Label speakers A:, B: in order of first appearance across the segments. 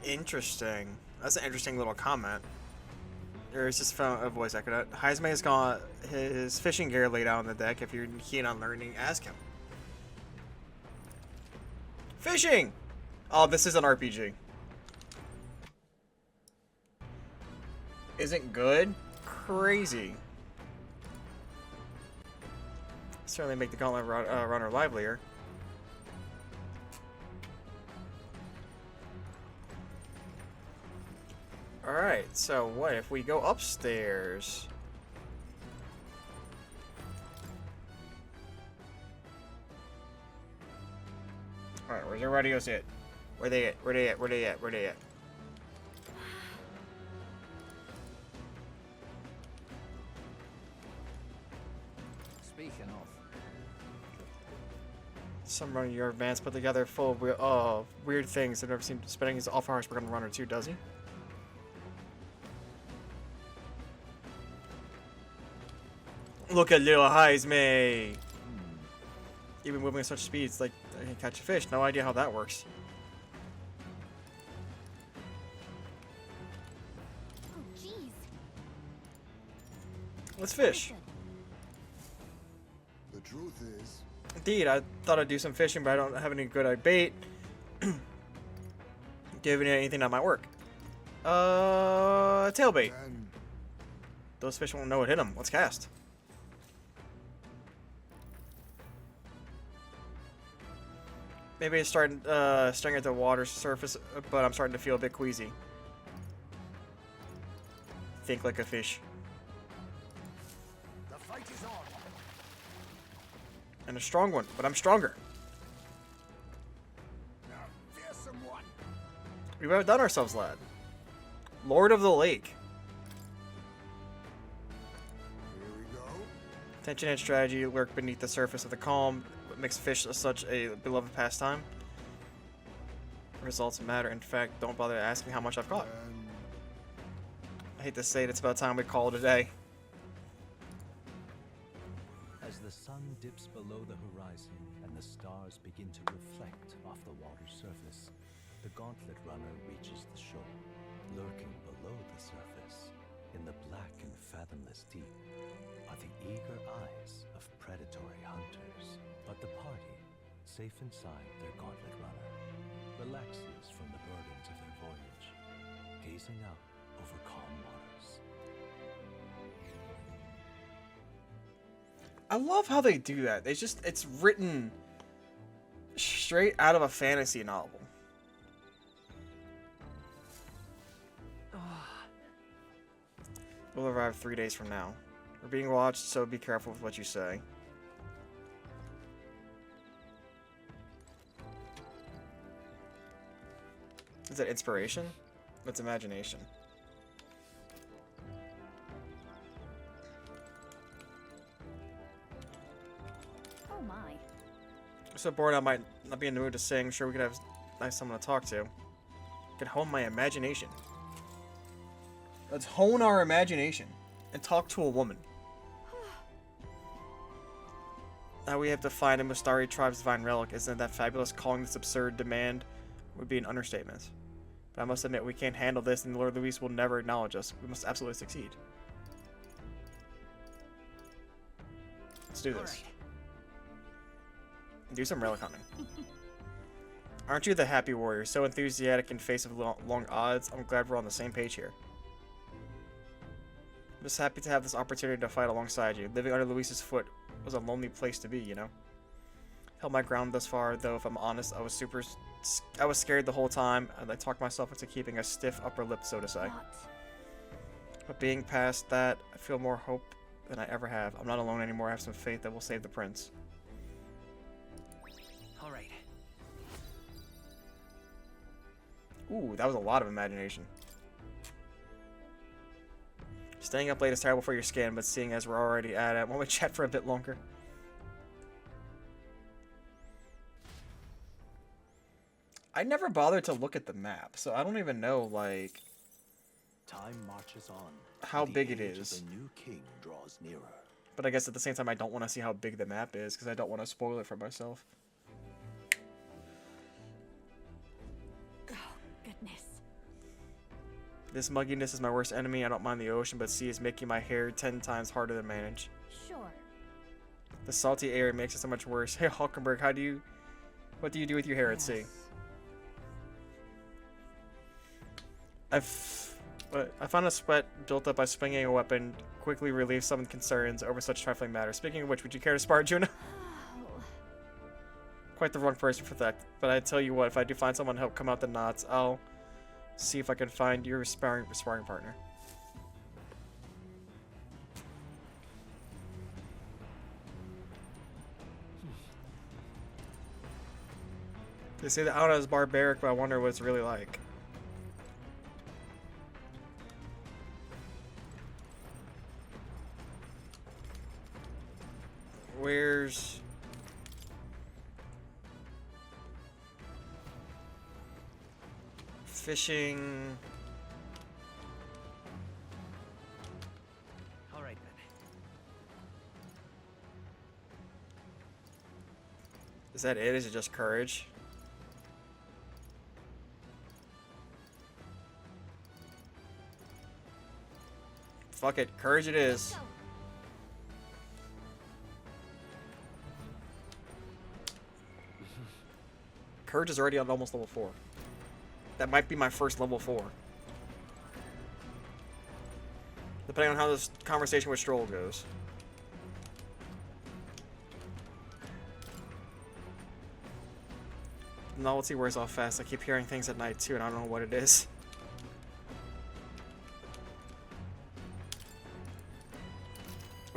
A: Interesting. That's an interesting little comment. There's just found a voice echo. Heisman has got his fishing gear laid out on the deck. If you're keen on learning, ask him. Fishing! Oh, this is an RPG. Isn't good? Crazy. Certainly make the gauntlet runner livelier. Alright, so what if we go upstairs? Alright, where's our radios at? Where they at? Where they at? Where they at? Where they at?
B: Speaking of,
A: Some running your advance put together full of weird things I've never seen. Spending his awful hours working on runner too, does he? Look at little Heisman! Even moving at such speeds, like I can catch a fish. No idea how that works.
C: Oh, jeez.
A: Let's fish.
D: The truth is,
A: Indeed, I thought I'd do some fishing, but I don't have any good bait. Do you have anything that might work? Tailbait.
D: and
A: Those fish won't know what hit them. Let's cast. Maybe it's starting at the water surface, but I'm starting to feel a bit queasy. Think like a fish.
D: the fight is on.
A: And a strong one, but I'm stronger.
D: Now, fearsome one.
A: We've outdone ourselves, lad. Lord of the Lake.
D: Here we go.
A: Tension and strategy lurk beneath the surface of the calm. What makes fish such a beloved pastime? Results matter. In fact, don't bother asking how much I've caught.
D: And
A: I hate to say it, it's about time we call it a day.
E: As the sun dips below the horizon and the stars begin to reflect off the water's surface, the gauntlet runner reaches the shore. Lurking below the surface, in the black and fathomless deep, are the eager eyes of predatory hunters. But the party, safe inside their gauntlet runner, relaxes from the burdens of their voyage, gazing out over calm waters.
A: I love how they do that. It's written straight out of a fantasy novel. We'll arrive 3 days from now. We're being watched, so be careful with what you say. Is that inspiration? That's imagination.
C: Oh my.
A: I'm so bored I might not be in the mood to sing. Sure, we could have nice someone to talk to. Could hone my imagination. Let's hone our imagination and talk to a woman. Now we have to find a Mustari tribe's divine relic. Isn't that fabulous? Calling this absurd demand would be an understatement. But I must admit, we can't handle this, and Lord Luis will never acknowledge us. We must absolutely succeed. Let's do this. Do some relic hunting. Aren't you the happy warrior? So enthusiastic in face of long odds. I'm glad we're on the same page here. I'm just happy to have this opportunity to fight alongside you. Living under Luis's foot was a lonely place to be, you know? Held my ground thus far, though if I'm honest, I was scared the whole time, and I talked myself into keeping a stiff upper lip, so to say.
C: What?
A: But being past that, I feel more hope than I ever have. I'm not alone anymore. I have some faith that we'll save the prince.
B: all right.
A: Ooh, that was a lot of imagination. Staying up late is terrible for your skin, but seeing as we're already at it, won't we chat for a bit longer? I never bothered to look at the map, so I don't even know, like,
E: Time marches on.
A: how
E: and the
A: big it
E: age of
A: is.
E: The new king draws nearer.
A: But I guess at the same time, I don't want to see how big the map is, because I don't want to spoil it for myself.
C: Oh, goodness.
A: This mugginess is my worst enemy. I don't mind the ocean, but sea is making my hair 10 times harder to manage.
C: Sure.
A: The salty air makes it so much worse. Hey, Hulkenberg, what do you do with your hair at sea? I found a sweat built up by swinging a weapon. Quickly relieve some concerns over such trifling matters. Speaking of which, would you care to spar, Junah?
C: Oh.
A: Quite the wrong person for that. But I tell you what, if I do find someone to help come out the knots, I'll see if I can find your sparring partner. They say that Auna is barbaric, but I wonder what it's really like. Where's... fishing...
B: Alright then.
A: Is that it? Is it just courage? Fuck it. Courage it is.
C: Go.
A: Courage is already on almost level 4. That might be my first level 4. Depending on how this conversation with Stroll goes. Novelty wears off fast. I keep hearing things at night too, and I don't know what it is.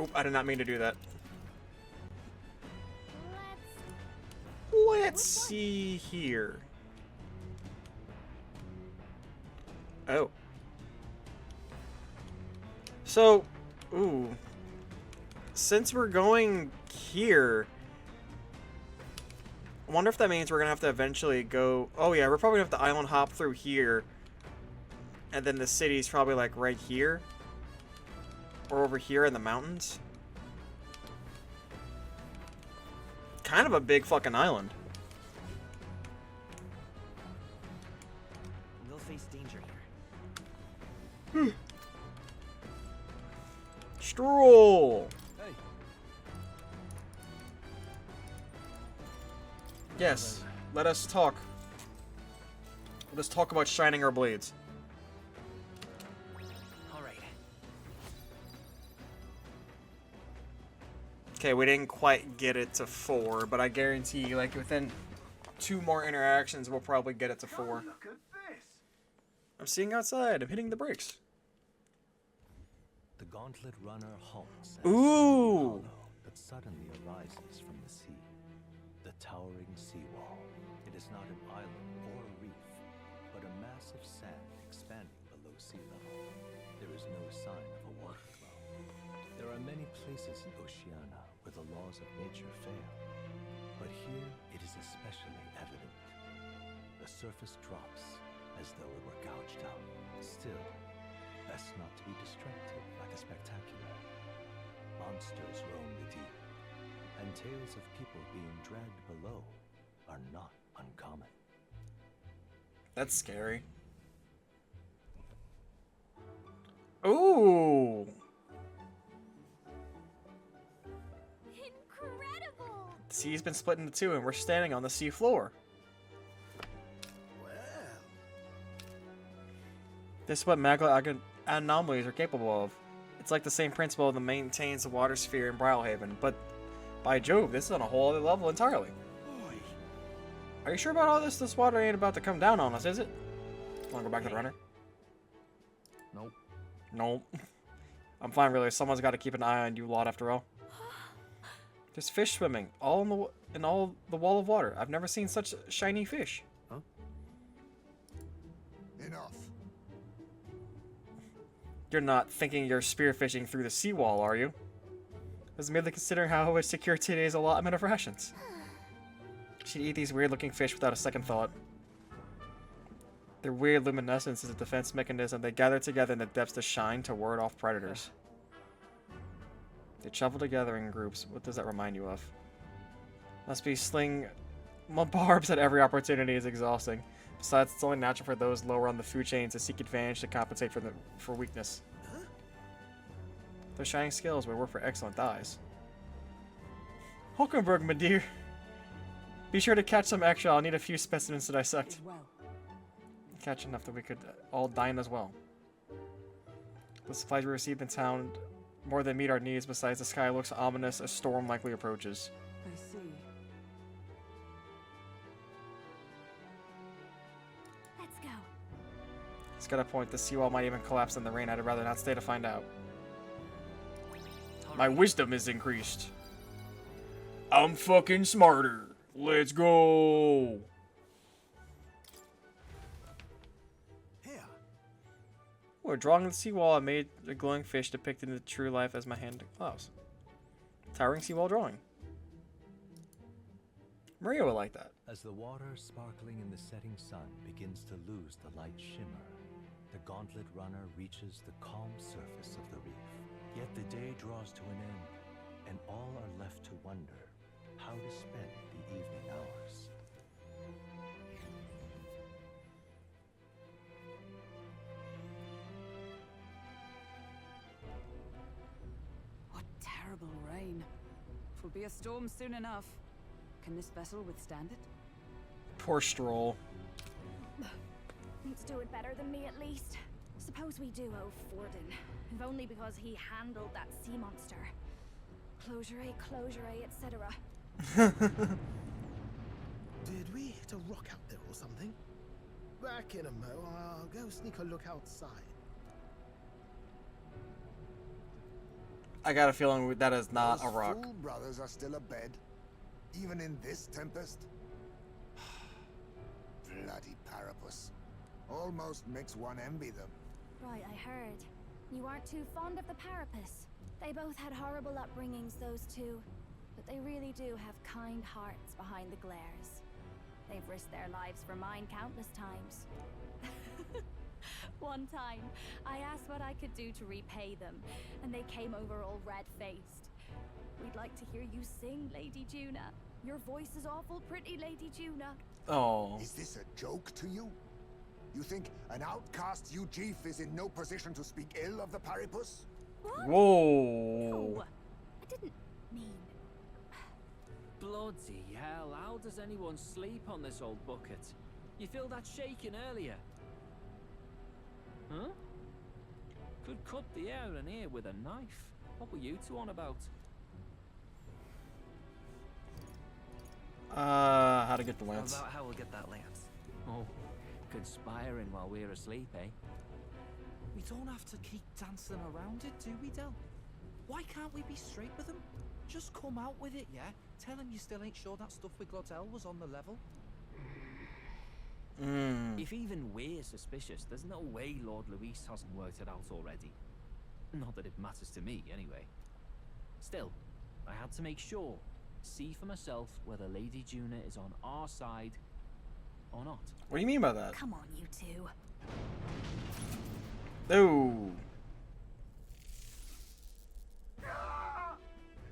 A: Oop, I did not mean to do that. Let's see here. Oh. So, ooh. Since we're going here, I wonder if that means we're gonna have to eventually go. Oh yeah, we're probably gonna have to island hop through here, and then the city's probably like right here, or over here in the mountains. Kind of a big fucking island.
B: We'll face danger here.
A: Stroll.
E: Hey.
A: Yes, let us talk. Let us talk about shining our blades.
B: Alright.
A: Okay, we didn't quite get it to 4, but I guarantee, like, within 2 more interactions, we'll probably get it to 4.
D: Look at this.
A: I'm seeing outside. I'm hitting the brakes.
E: The gauntlet runner halts
A: Ooh.
E: hollow, but suddenly arises from the sea. The towering seawall. It is not an island or a reef, but a mass of sand expanding below sea level. There is no sign of a water flow. There are many places in Oceania where the laws of nature fail, but here it is especially evident. The surface drops as though it were gouged out. Still, best not to be distracted by the spectacular. Monsters roam the deep, and tales of people being dragged below are not uncommon.
A: That's scary. Ooh.
C: Incredible!
A: The sea's been split into 2, and we're standing on the sea floor.
D: Well,
A: This is what magma anomalies are capable of. It's like the same principle that maintains the water sphere in Brylehaven, but by Jove, this is on a whole other level entirely.
D: boy.
A: Are you sure about all this? This water ain't about to come down on us, is it? Wanna go back to the runner?
B: Nope.
A: Nope. I'm fine, really. Someone's got to keep an eye on you lot, after all. There's fish swimming all in all the wall of water. I've never seen such shiny fish.
D: Enough.
A: You're not thinking you're spearfishing through the seawall, are you? I was merely considering how I would secure today's allotment of rations. She'd eat these weird-looking fish without a second thought. Their weird luminescence is a defense mechanism. They gather together in the depths to shine to ward off predators. They travel together in groups. What does that remind you of? Well, barbs at every opportunity is exhausting. Besides, it's only natural for those lower on the food chain to seek advantage to compensate for weakness. They're shining skills would work for excellent thighs. Hulkenberg, my dear. Be sure to catch some extra. I'll need a few specimens to dissect. Catch enough that we could all dine as well. The supplies we received in town more than meet our needs. Besides, the sky looks ominous. A storm likely approaches.
F: I see.
C: Let's go.
A: He's got a point. The seawall might even collapse in the rain. I'd rather not stay to find out. My wisdom is increased. I'm fucking smarter. Let's go.
D: Here.
A: Oh, drawing the seawall, I made a glowing fish depicted in the true life as my hand gloves. Towering seawall drawing. Maria would like that.
E: As the water sparkling in the setting sun begins to lose the light shimmer, the gauntlet runner reaches the calm surface of the reef. Yet the day draws to an end, and all are left to wonder how to spend the evening hours.
F: What terrible rain. It'll be a storm soon enough. Can this vessel withstand it?
A: Poor Stroll.
C: Needs to do it better than me at least. Suppose we do owe Forden, if only because he handled that sea monster. Closure, etc.
G: Did we hit a rock out there or something? Back in a mo, I'll go sneak a look outside.
A: I got a feeling that is not a
D: Those
A: rock.
D: fool brothers are still abed, even in this tempest. Bloody Parapus. Almost makes one envy them.
C: Right, I heard. You aren't too fond of the Parapus. They both had horrible upbringings, those two. But they really do have kind hearts behind the glares. They've risked their lives for mine countless times. One time, I asked what I could do to repay them, and they came over all red-faced. We'd like to hear you sing, Lady Junah. Your voice is awful pretty, Lady Junah.
A: Oh.
D: Is this a joke to you? You think an outcast Ujif is in no position to speak ill of the Paripus?
C: What?
A: Whoa.
C: No, I didn't mean...
B: Bloody hell, how does anyone sleep on this old bucket? You feel that shaking earlier? Huh? Could cut the air in here with a knife. What were you two on about?
A: How to get the
B: How
A: lance.
B: about how we'll get that lance? Oh, conspiring while we're asleep, eh?
H: We don't have to keep dancing around it, do we, Del? Why can't we be straight with him? Just come out with it, yeah? Tell him you still ain't sure that stuff with Glottel was on the level.
B: If even we're suspicious, there's no way Lord Luis hasn't worked it out already. Not that it matters to me, anyway. Still, I had to make sure, see for myself whether Lady Junah is on our side or not.
A: What do you mean by that?
C: Come on, you two.
A: Oh.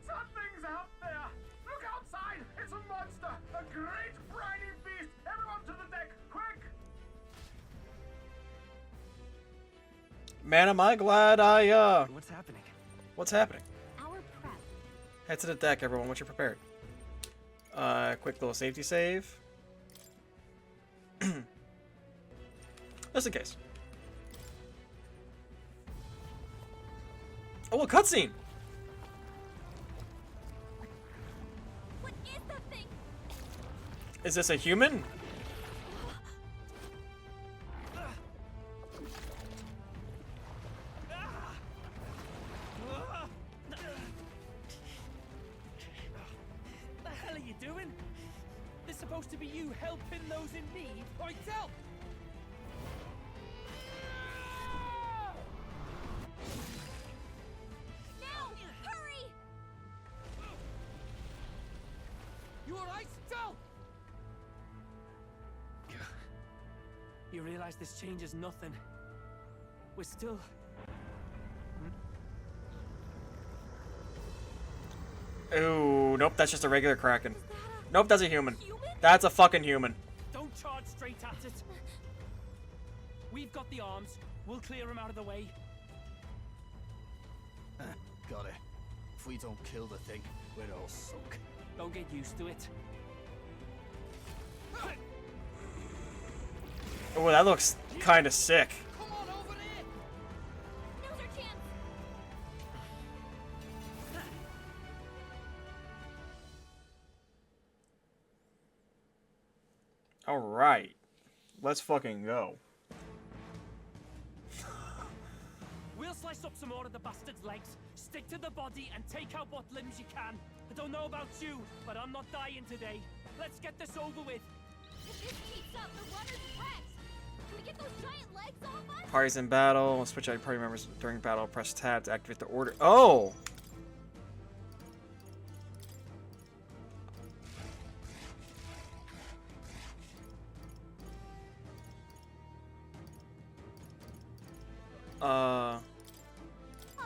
D: Something's out there! Look outside! It's a monster! A great briny beast! Everyone to the deck! Quick!
A: Man, am I glad I,
B: What's happening?
A: What's happening?
C: Our prep.
A: Head to the deck, everyone, once you're prepared. Quick little safety save. Just in case. Oh, a cutscene!
C: What is that thing?
A: Is this a human?
H: The hell are you doing? This supposed to be you helping those in need, right, Del?
C: Now! Hurry!
H: You alright, Del?
B: You realize this changes nothing. We're still...
A: Ooh, nope, that's just a regular Kraken. Nope, that's a human.
C: Human?
A: That's a fucking human.
I: Don't charge straight at it. We've got the arms. We'll clear him out of the way.
H: Got it. If we don't kill the thing, we're all sunk.
I: Don't get used to it.
A: Oh, that looks kind of sick.
H: Come on over there!
C: Now's our chance.
A: All right, let's fucking go.
I: We'll slice up some more of the bastard's legs, stick to the body, and take out what limbs you can. I don't know about you, but I'm not dying today. Let's get this over with.
C: If this keeps up, the runner's wrecked. Can we get those giant legs off us?
A: Parties in battle. Switch out party members during battle. Press tab to activate the order. Oh!
C: I'll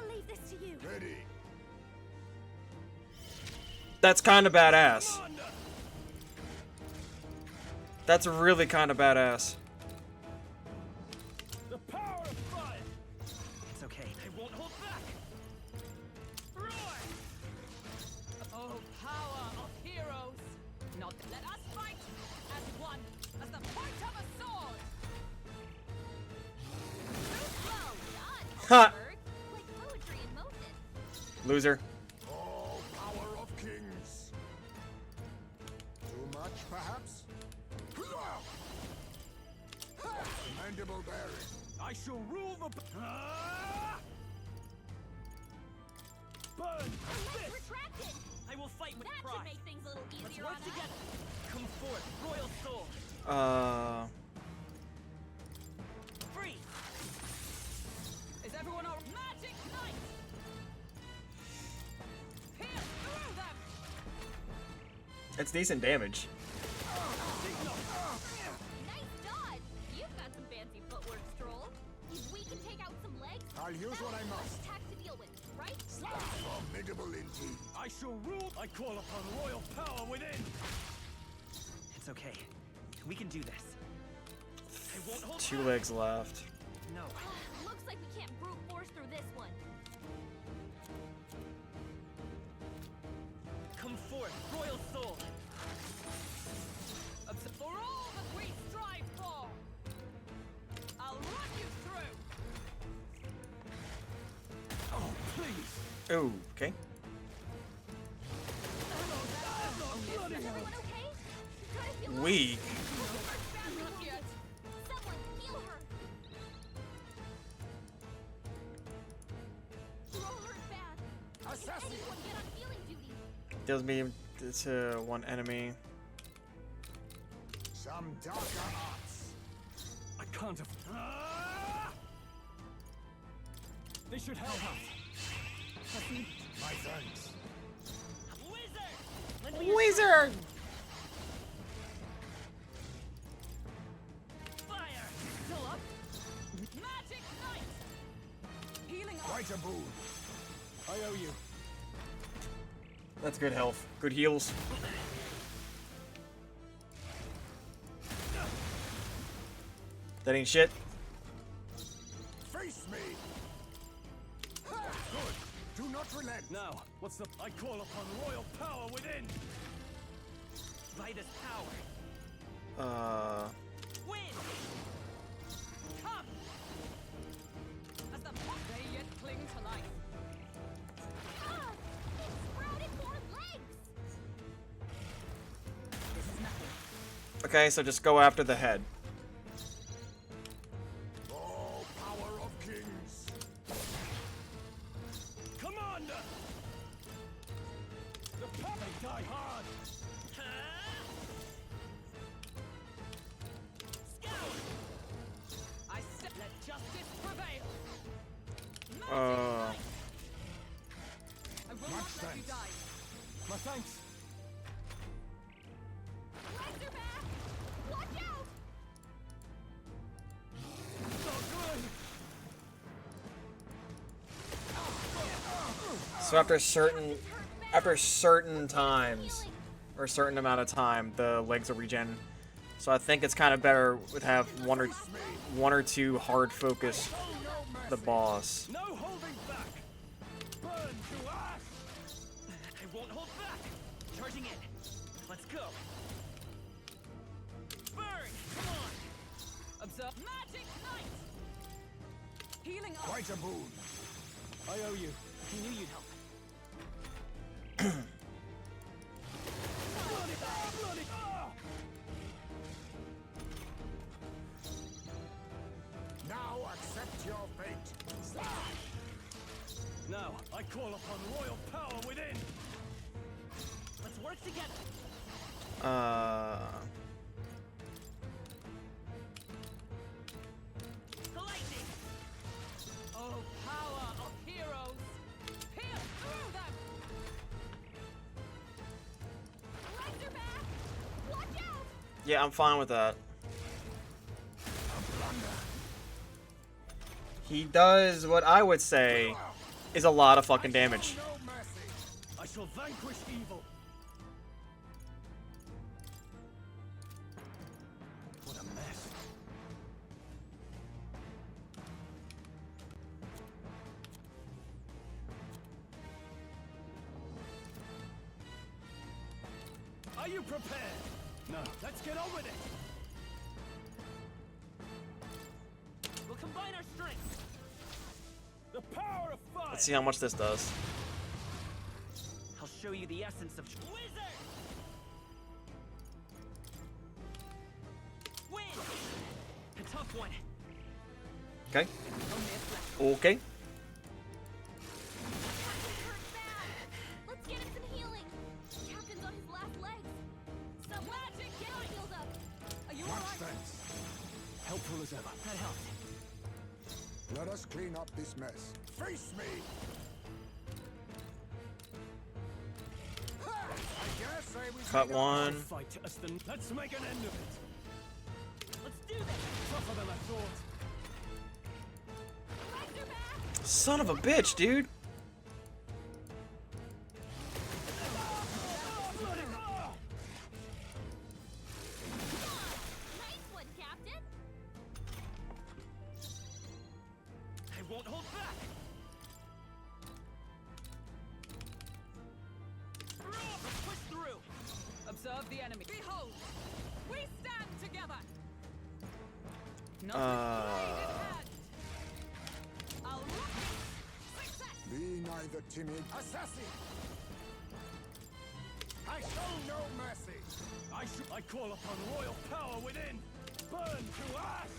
C: leave this to you.
D: Ready.
A: That's kind of badass. That's really kind of badass.
I: The power of fire!
B: It's okay.
I: I won't hold back! Roar!
F: Oh, power of heroes! Not let us fight as one, as the point of a sword!
A: Ha!
C: Like poetry in motion.
A: Loser.
D: All power of kings. Too much, perhaps? Mandible bearing.
I: I shall rule the... Burn!
C: Legs
I: This!
C: retracted.
I: I will fight with
C: That should
I: pride.
C: make things a little
I: Let's
C: easier
I: work
C: on us.
I: together. Come forth, royal sword. Free!
F: Is everyone all magic knight? Pierce through them!
A: It's decent damage.
C: Nice dodge. You've got some fancy footwork, Stroll. If we can take out some legs,
D: I'll use
C: that'll
D: what I
C: be less
D: must.
C: tax to deal with, right?
D: Formidable indeed.
I: I shall rule. I call upon royal power within.
B: It's okay. We can do this.
I: I won't hold
A: 2
I: back.
A: legs left.
B: No.
C: Looks like we can't brute force through this one.
I: Come forth, royal sword.
F: For all that we strive for! I'll run you through!
I: Oh, please.
A: Oh, okay.
C: Is everyone okay? Try to feel
A: Weak.
C: Not yet. Someone heal her. Roll her bad.
D: Assassin.
C: Anyone get on healing duty.
A: Deals me to 1 enemy.
D: Some darker arts.
I: I can't have... They should help us.
D: My thanks.
I: Wizard! Lend me your
A: Wizard!
I: fire!
F: Still up? Magic knight! Healing up!
D: Quite a boon.
I: I owe you.
A: That's good health. Good heals. That ain't shit.
D: Face me. Good. Do not relent.
I: Now, what's the... I call upon royal power within.
B: By this power.
I: Win!
F: Come! As the they yet cling to life.
C: Ah! It sprouted more legs.
F: This is nothing.
A: Okay, so just go after the head.
D: All power of kings.
I: Commander! The power may die hard.
F: I said let justice prevail. Magic
A: Uh.
F: knight! I will not let you
D: thanks.
F: die.
I: My thanks.
C: Legs are back. Watch out.
A: So after certain times, or a certain amount of time, the legs will regen. So I think it's kind of better with have one or two hard focus the boss.
I: No holding back. Burn to ash. I won't hold back. Charging in. Let's go. Burn. Come on.
F: Observe magic knight. Healing up.
D: Quite a boon.
I: I owe you. He knew you'd help.
D: Now accept your fate.
I: Now, I call upon royal power within. Let's work together.
F: Lightning. Oh, power of heroes. Pierce through them.
C: Legs are back! Watch out!
A: Yeah, I'm fine with that. He does what I would say is a lot of fucking damage.
D: No mercy.
I: I shall vanquish evil. What a mess. Are you prepared? No. Let's get on with it. We'll combine our strength. The power of fire.
A: Let's see how much this does.
I: I'll show you the essence of wizard. Win. A tough one.
A: Okay. Okay.
C: Hurt bad! Let's get him some healing! Captain's on his last legs! Some magic! Get him healed up! Are you
D: Much
C: alright?
D: thanks.
I: Helpful as ever. That helped.
D: Let us clean up this mess. Face me! Ha! I guess I was
A: Cut one.
I: Fight to us then. Let's make an end of it. Let's do this. Tougher than I thought.
C: Legs are back!
A: Son of a bitch, dude.
C: Nice one, Captain!
I: I won't hold back. Push through.
F: Observe the enemy. Behold, we stand together. I'll rock it. Success.
D: Be neither timid. Assassin! I show no mercy.
I: I call upon royal power within. Burn to ash.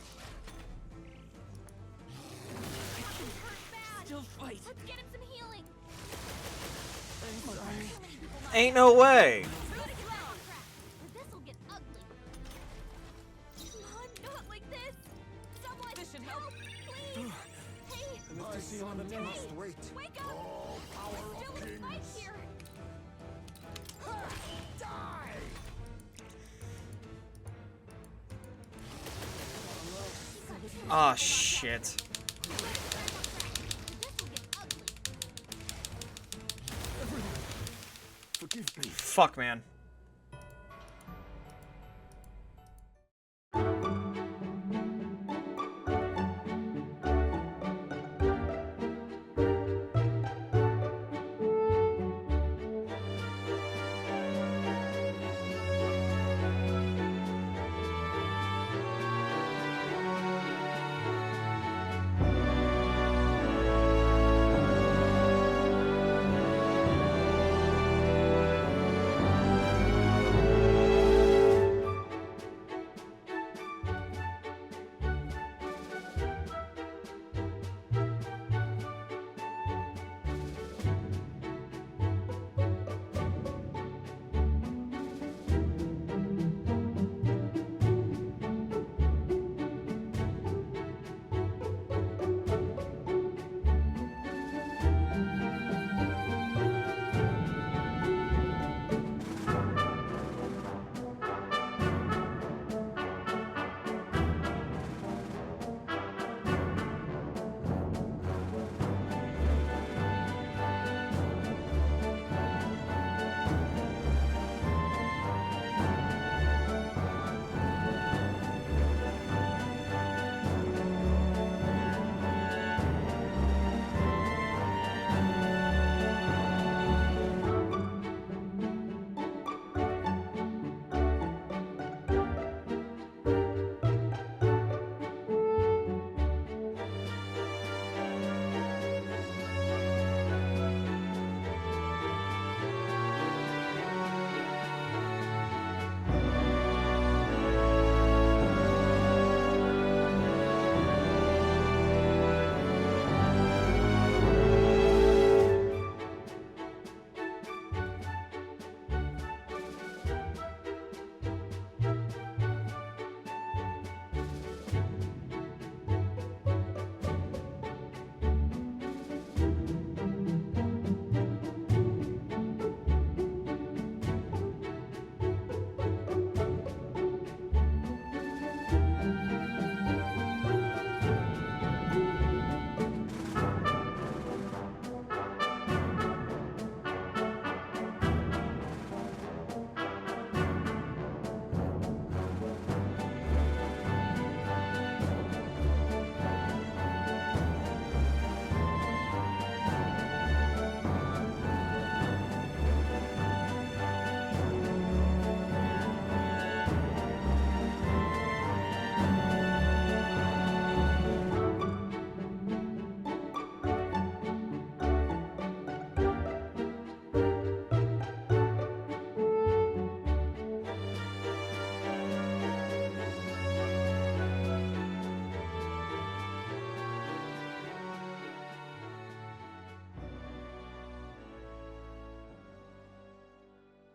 C: Captain's hurt bad!
I: Still fight.
C: Let's get him some healing!
A: Ain't no way.
C: This'll get ugly. Come on, not like this! Someone
F: This should help.
C: please! Hey!
D: My son must wait.
C: Wake up!
D: Oh, power
C: We're
D: of
C: still in a fight
D: kings.
C: here!
D: Ha! Die!
A: Ah, shit.
C: This'll get ugly.
I: Forgive me.
A: Fuck, man.